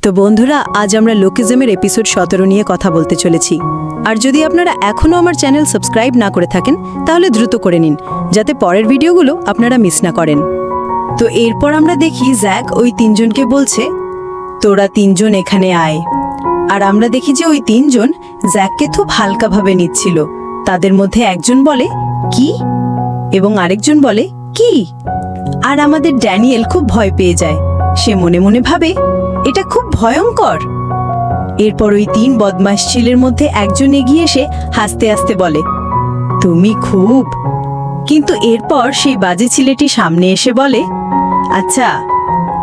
তো বন্ধুরা, আজ আমরা লোকিজমের এপিসোড 17 নিয়ে কথা বলতে চলেছি। আর যদি আপনারা এখনও আমার চ্যানেল সাবস্ক্রাইব না করে থাকেন তাহলে দ্রুত করে নিন, যাতে পরের ভিডিওগুলো আপনারা মিস না করেন। তো এরপর আমরা দেখি জ্যাক ওই তিনজনকে বলছে, তোরা তিনজন এখানে আয়। আর আমরা দেখি যে ওই তিনজন জ্যাককে খুব হালকাভাবে নিচ্ছিল। তাদের মধ্যে একজন বলে কি, এবং আরেকজন বলে কি। আর আমাদের ড্যানিয়েল খুব ভয় পেয়ে যায়। সে মনে মনে ভাবে, এটা খুব ভয়ঙ্কর। এরপর ওই তিন বদমাশ ছেলের মধ্যে একজন এগিয়ে এসে হাসতে হাসতে বলে, তুমি খুব। কিন্তু এরপর সেই বাজে ছেলেটি সামনে এসে বলে, আচ্ছা,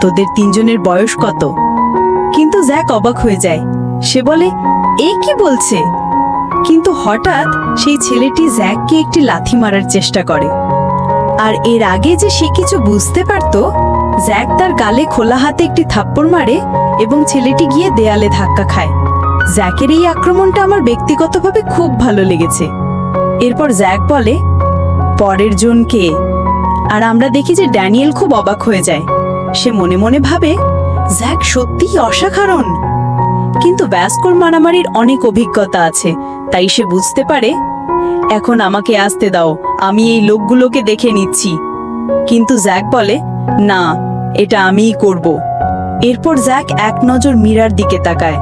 তোদের তিনজনের বয়স কত? কিন্তু জ্যাক অবাক হয়ে যায়। সে বলে, এ কি বলছে? কিন্তু হঠাৎ সেই ছেলেটি জ্যাককে একটি লাথি মারার চেষ্টা করে। আর এর আগে যে সে কিছু বুঝতে পারত, জ্যাক তার গালে খোলা হাতে একটি থাপ্পড় মারে এবং ছেলেটি গিয়ে দেয়ালে ধাক্কা খায়। জ্যাকের এই আক্রমণটা আমার ব্যক্তিগতভাবে খুব ভালো লেগেছে। এরপর জ্যাক বলে, পরের জন কে? আর আমরা দেখি যে ড্যানিয়েল খুব অবাক হয়ে যায়। সে মনে মনে ভাবে, জ্যাক সত্যিই অসাধারণ। কিন্তু ভ্যাস্কোর মারামারির অনেক অভিজ্ঞতা আছে, তাই সে বুঝতে পারে, এখন আমাকে আসতে দাও, আমি এই লোকগুলোকে দেখে নিচ্ছি। কিন্তু জ্যাক বলে, না, এটা আমিই করব। এরপর জ্যাক এক নজর মীরার দিকে তাকায়,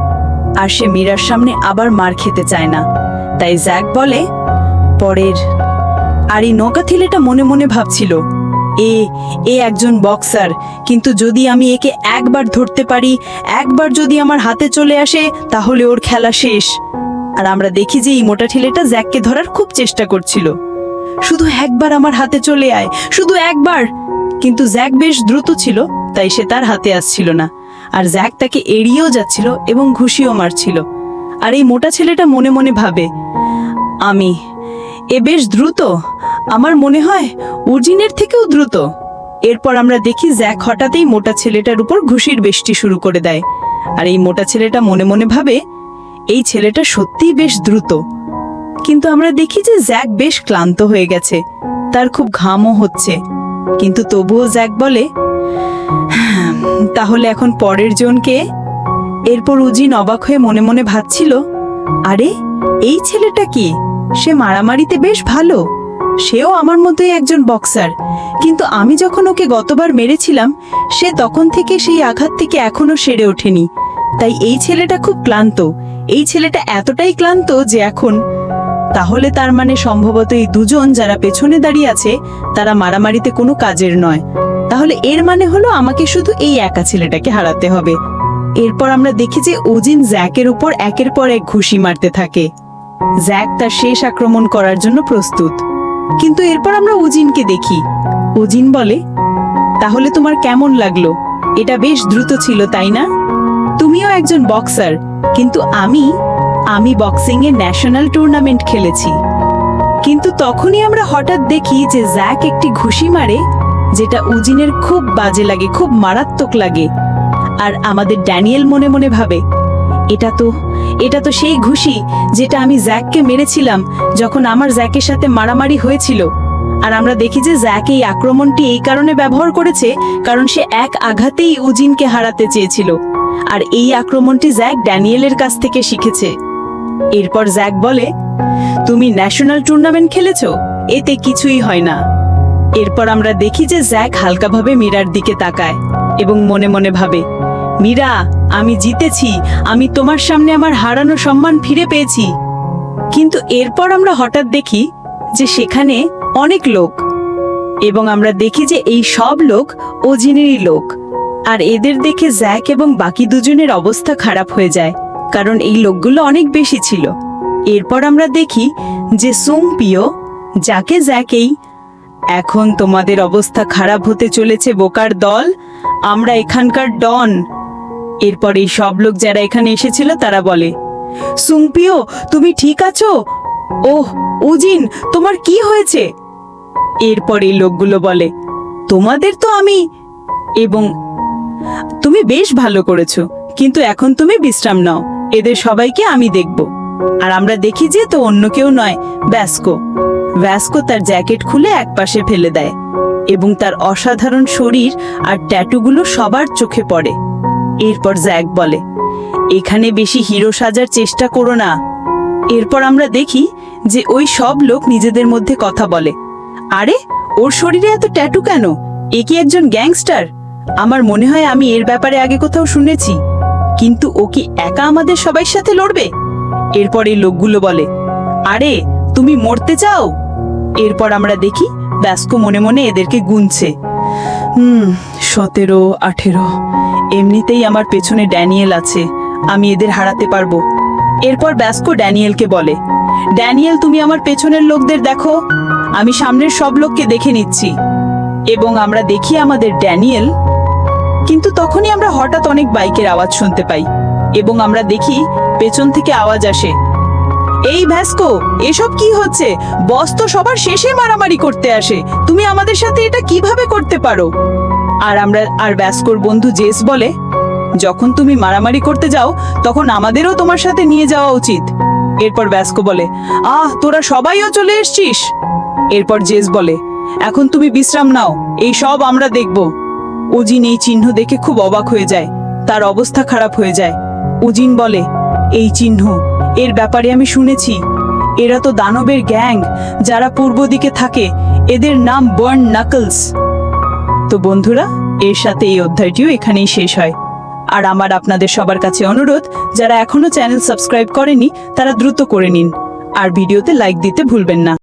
আর সে মীরার সামনে আবার মার খেতে চায় না। তাই জ্যাক বলে, পরের। আর এই নৌকা ছেলেটা মনে মনে ভাবছিল, এ একজন বক্সার, কিন্তু যদি আমি একে একবার ধরতে পারি, একবার যদি আমার হাতে চলে আসে, তাহলে ওর খেলা শেষ। আর আমরা দেখি যে এই মোটা ছেলেটা জ্যাককে ধরার খুব চেষ্টা করছিল। শুধু একবার আমার হাতে চলে আয়, শুধু একবার। কিন্তু জ্যাক বেশ দ্রুত ছিল, তাই সে তার হাতে আসছিল না। আর জ্যাক তাকে এড়িয়েও যাচ্ছিল এবং ঘুষিও মারছিল। আর এই মোটা ছেলেটা মনে মনে ভাবে, এ বেশ দ্রুত, আমার মনে হয় উর্জিনের থেকেও দ্রুত। এরপর আমরা দেখি জ্যাক হঠাৎই মোটা ছেলেটার উপর ঘুষির বেষ্টি শুরু করে দেয়। আর এই মোটা ছেলেটা মনে মনে ভাবে, এই ছেলেটা সত্যিই বেশ দ্রুত। কিন্তু আমরা দেখি যে জ্যাক বেশ ক্লান্ত হয়ে গেছে, তার খুব ঘামও হচ্ছে। কিন্তু তবুও জ্যাক বলে, তাহলে এখন পরের জনকে? এরপর উজিন অবাক হয়ে মনে মনে ভাবছিল, আরে এই ছেলেটা কি? সে মারামারিতে বেশ ভালো, সেও আমার মতোই একজন বক্সার। কিন্তু আমি যখন ওকে গতবার মেরেছিলাম, সে তখন থেকে সেই আঘাত থেকে এখনো সেরে ওঠেনি। তাই এই ছেলেটা খুব ক্লান্ত। এই ছেলেটা এতটাই ক্লান্ত যে এখন, তাহলে তার মানে সম্ভবত এই দুজন যারা পেছনে দাঁড়িয়ে আছে, তারা মারামারিতে কোনো কাজের নয়। তাহলে এর মানে হলো আমাকে শুধু এই একা ছেলেটাকে হারাতে হবে। এরপর আমরা দেখি যে উজিন জ্যাকের উপর একের পর এক ঘুষি মারতে থাকে। জ্যাক তার শেষ আক্রমণ করার জন্য প্রস্তুত। কিন্তু এরপর আমরা উজিনকে দেখি। উজিন বলে, তাহলে তোমার কেমন লাগলো? এটা বেশ দ্রুত ছিল, তাই না? তুমিও একজন বক্সার, কিন্তু আমি বক্সিং এ ন্যাশনাল টুর্নামেন্ট খেলেছি। কিন্তু তখনই আমরা হঠাৎ দেখি যে জ্যাক একটি ঘুষি মারে, যেটা উজিনের খুব বাজে লাগে, খুব মারাত্মক লাগে। আর আমাদের ড্যানিয়েল মনে মনে ভাবে, এটা তো সেই ঘুষি যেটা আমি জ্যাককে মেরেছিলাম যখন আমার জ্যাকের সাথে মারামারি হয়েছিল। আর আমরা দেখি যে জ্যাক এই আক্রমণটি এই কারণে ব্যবহার করেছে, কারণ সে এক আঘাতেই উজিনকে হারাতে চেয়েছিল। আর এই আক্রমণটি জ্যাক ড্যানিয়েলের কাছ থেকে শিখেছে। এরপর জ্যাক বলে, তুমি ন্যাশনাল টুর্নামেন্ট খেলেছো, এতে কিছুই হয় না। এরপর আমরা দেখি যে জ্যাক হালকাভাবে মীরার দিকে তাকায় এবং মনে মনে ভাবে, মীরা, আমি জিতেছি, আমি তোমার সামনে আমার হারানো সম্মান ফিরে পেয়েছি। কিন্তু এরপর আমরা হঠাৎ দেখি যে সেখানে অনেক লোক, এবং আমরা দেখি যে এই সব লোক উজিনেরই লোক। আর এদের দেখে জ্যাক এবং বাকি দুজনের অবস্থা খারাপ হয়ে যায়, কারণ এই লোকগুলো অনেক বেশি ছিল। এরপর আমরা দেখি যে সুংপিও, যাকে জ্যাকেই, এখন তোমাদের অবস্থা খারাপ হতে চলেছে বোকার দল, আমরা এখানকার ডন। এরপর এই সব লোক যারা এখানে এসেছিল তারা বলে, সুংপিও, তুমি ঠিক আছো? ওহ উজিন, তোমার কি হয়েছে? এরপর এই লোকগুলো বলে, তোমাদের তো আমি, এবং তুমি বেশ ভালো করেছো, কিন্তু এখন তুমি বিশ্রাম নাও, এদের সবাইকে আমি দেখব। আর আমরা দেখি যে তো অন্য কেউ নয়, ভ্যাস্কো তার জ্যাকেট খুলে একপাশে ফেলে দেয় এবং তার অসাধারণ শরীর আর ট্যাটুগুলো সবার চোখে পড়ে। এরপর জ্যাক বলে, এখানে বেশি হিরো সাজার চেষ্টা করো না। এরপর আমরা দেখি যে ওই সব লোক নিজেদের মধ্যে কথা বলে, আরে ওর শরীরে এত ট্যাটু কেন? এ কি একজন গ্যাংস্টার? আমার মনে হয় আমি এর ব্যাপারে আগে কোথাও শুনেছি, কিন্তু ও কি একা আমাদের সবার সাথে লড়বে? এরপর এই লোকগুলো বলে, আরে তুমি মরতে চাও? এরপর আমরা দেখি ব্যাস্কো মনে মনে এদেরকে গুনছে, 17, 18, এমনিতেই আমার পেছনে ড্যানিয়েল আছে, আমি এদের হারাতে পারবো। এরপর ব্যাস্কো ড্যানিয়েলকে বলে, ড্যানিয়েল তুমি আমার পেছনের লোকদের দেখো, আমি সামনের সব লোককে দেখে নিচ্ছি। এবং আমরা দেখি আমাদের ড্যানিয়েল, কিন্তু তখনই আমরা হঠাৎ অনেক বাইকের আওয়াজ শুনতে পাই এবং আমরা দেখি পেছন থেকে আওয়াজ আসে, এই ভ্যাস্কো এসব কি হচ্ছে? বস তো সবার শেষে মারামারি করতে আসে, তুমি আমাদের সাথে এটা কিভাবে করতে পারো? আর ভ্যাস্কোর বন্ধু জেস বলে, যখন তুমি মারামারি করতে যাও তখন আমাদেরও তোমার সাথে নিয়ে যাওয়া উচিত। এরপর ভ্যাস্কো বলে, তোরা সবাইও চলে এসছিস? এরপর জেস বলে, এখন তুমি বিশ্রাম নাও, এই সব আমরা দেখব। উজিন এই চিহ্ন দেখে খুব অবাক হয়ে যায়, তার অবস্থা খারাপ হয়ে যায়। উজিন বলে, এই চিহ্ন, এর ব্যাপারে আমি শুনেছি, এরা তো দানবের গ্যাং যারা পূর্ব দিকে থাকে, এদের নাম বার্ন নাকলস। তো বন্ধুরা, এর সাথে এই অধ্যায়টিও এখানেই শেষ হয়। আর আমার আপনাদের সবার কাছে অনুরোধ, যারা এখনো চ্যানেল সাবস্ক্রাইব করেনি তারা দ্রুত করে নিন, আর ভিডিওতে লাইক দিতে ভুলবেন না।